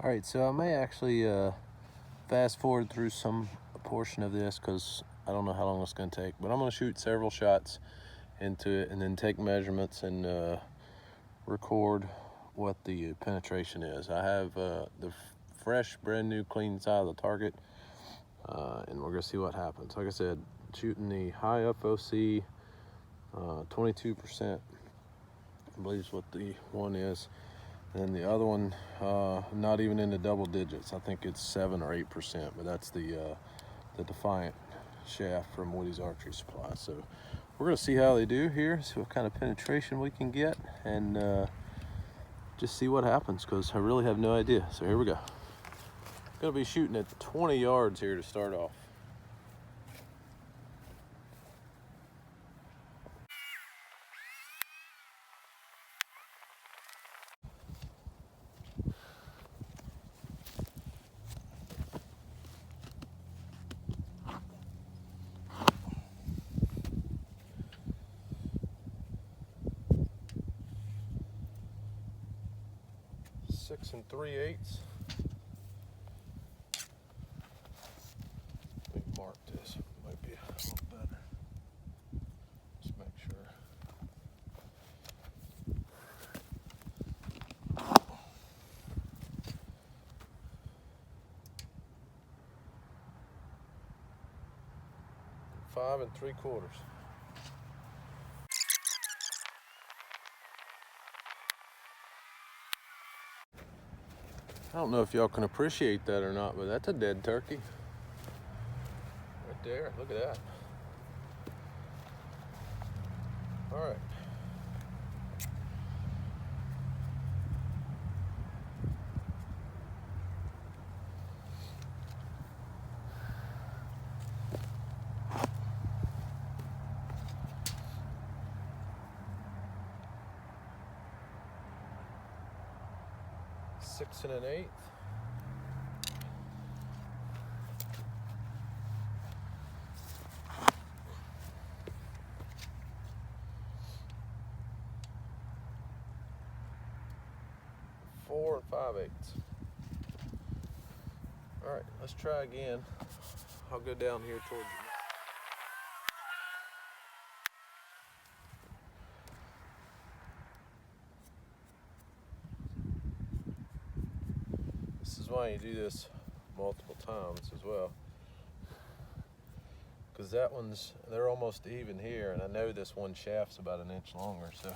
All right, so I may actually fast forward through some portion of this because I don't know how long it's going to take, but I'm going to shoot several shots into it and then take measurements and record what the penetration is. I have the fresh, brand new, clean side of the target, and we're going to see what happens. Like I said, shooting the high FOC, 22%, I believe is what the one is. And the other one, not even in the double digits. I think it's 7 or 8%, but that's the Defiant shaft from Woody's Archery Supply. So we're gonna see how they do here, see what kind of penetration we can get, and just see what happens, because I really have no idea. So here we go. Gonna be shooting at 20 yards here to start off. Six and 3/8. Let me mark this. Might be a little better. Just make sure. Five and 3/4. I don't know if y'all can appreciate that or not, but that's a dead turkey. Right there, look at that. All right. Six and an 1/8. Four and 5/8. All right, let's try again. I'll go down here towards you. This is why you do this multiple times as well, because they're almost even here, and I know this one shaft's about an inch longer, so.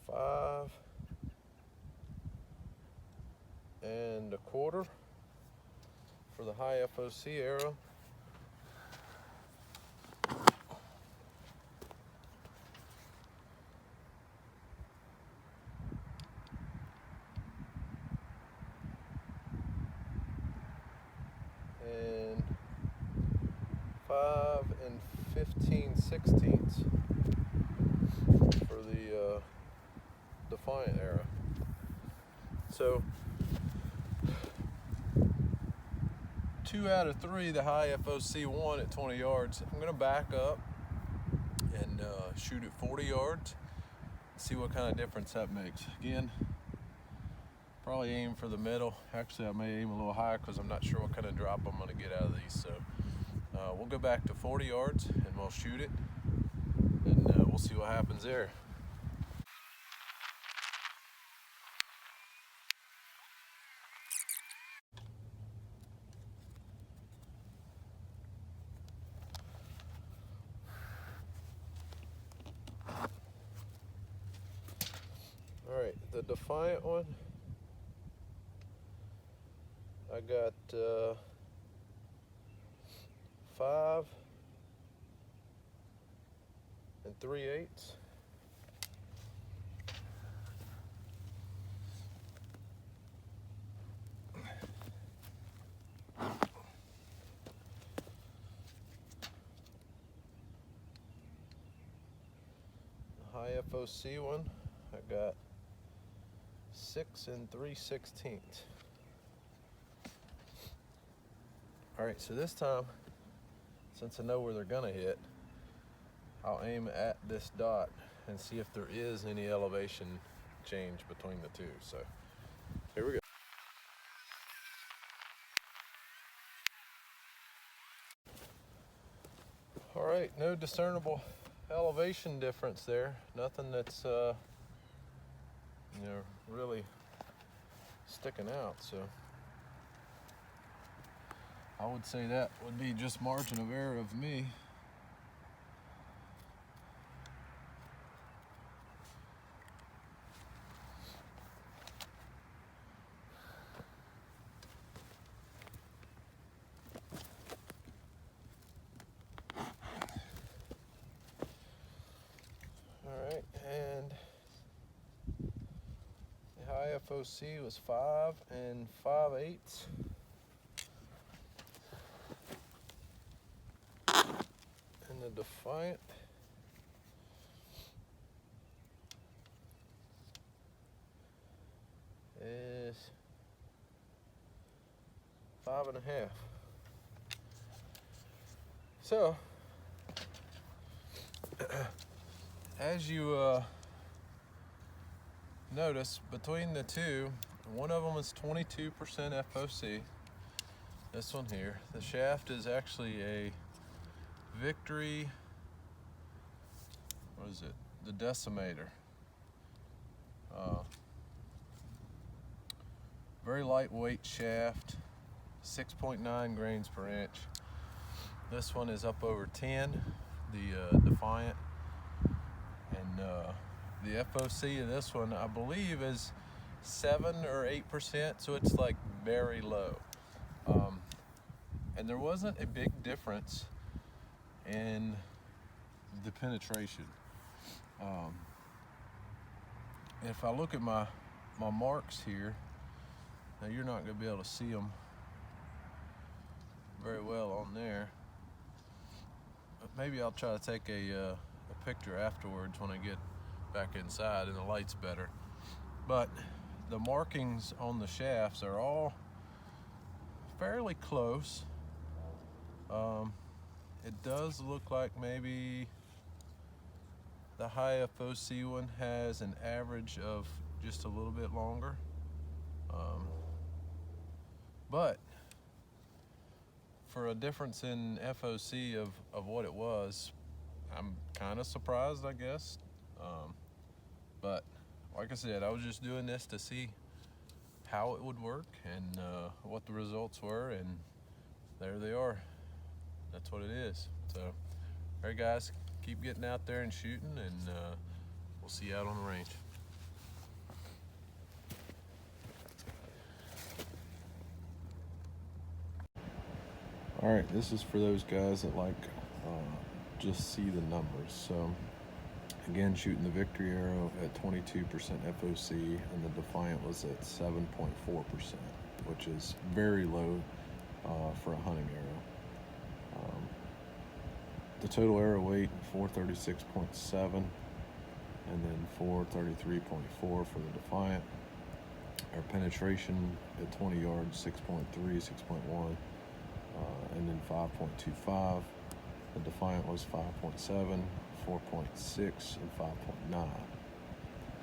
Five and 1/4 for the high FOC arrow. And 5 and 15/16 for the Defiant arrow. So 2 out of 3, the high FOC one at 20 yards. I'm gonna back up and shoot at 40 yards, see what kind of difference that makes. Again, probably aim for the middle. Actually, I may aim a little higher because I'm not sure what kind of drop I'm gonna get out of these. So we'll go back to 40 yards and we'll shoot it, and we'll see what happens there. All right, the Defiant one, I got 5 and 3/8. The high FOC one, I got 6 and 3/16. All right, so this time, since I know where they're gonna hit, I'll aim at this dot and see if there is any elevation change between the two. So here we go. All right, no discernible elevation difference there. Nothing that's really sticking out. So I would say that would be just margin of error of me. Alright, and the high FOC was 5 5/8. And the Defiant is 5 1/2. So as you notice, between the two, one of them is 22% FOC. This one here, the shaft is actually a Victory, what is it? The Decimator. Very lightweight shaft, 6.9 grains per inch. This one is up over 10, the Defiant. And the FOC of this one, I believe, is 7 or 8%, so it's like very low. And there wasn't a big difference in the penetration. If I look at my marks here, now you're not going to be able to see them very well on there, but maybe I'll try to take a picture afterwards when I get back inside and the light's better. But the markings on the shafts are all fairly close. It does look like maybe the high FOC one has an average of just a little bit longer. But for a difference in FOC of what it was, I'm kind of surprised, I guess. But like I said, I was just doing this to see how it would work and what the results were, and there they are. That's what it is. So, all right, guys, keep getting out there and shooting, and we'll see you out on the range. All right, this is for those guys that like just see the numbers. So again, shooting the Victory arrow at 22% FOC, and the Defiant was at 7.4%, which is very low for a hunting arrow. The total arrow weight 436.7, and then 433.4 for the Defiant. Our penetration at 20 yards 6.3, 6.1, and then 5.25. The Defiant was 5.7, 4.6, and 5.9.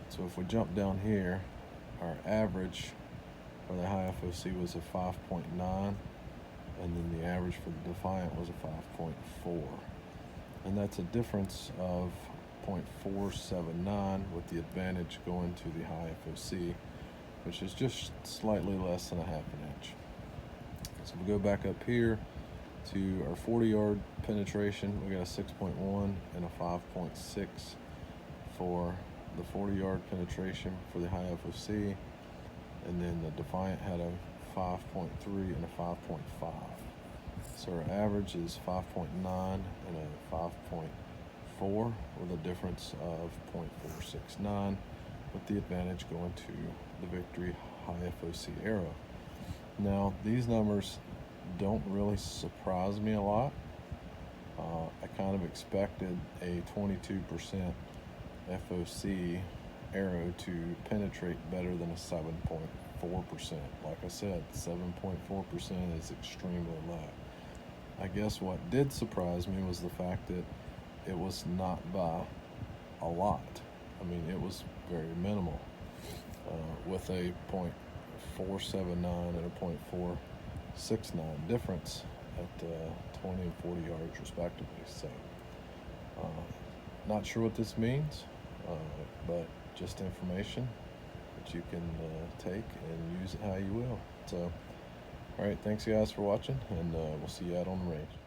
So if we jump down here, our average for the high FOC was a 5.9, and then the average for the Defiant was a 5.4. And that's a difference of 0.479, with the advantage going to the high FOC, which is just slightly less than a half an inch. So we go back up here to our 40-yard penetration. We got a 6.1 and a 5.6 for the 40-yard penetration for the high FOC, and then the Defiant had a 5.3 and a 5.5. So our average is 5.9 and a 5.4, with a difference of 0.469, with the advantage going to the Victory high FOC arrow. Now, these numbers don't really surprise me a lot. I kind of expected a 22% FOC arrow to penetrate better than a 7.4%. Like I said, 7.4% is extremely low. I guess what did surprise me was the fact that it was not by a lot. I mean, it was very minimal, with a .479 and a .469 difference at 20 and 40 yards respectively. So not sure what this means, but just information that you can take and use it how you will. So all right, thanks guys for watching, and we'll see you out on the range.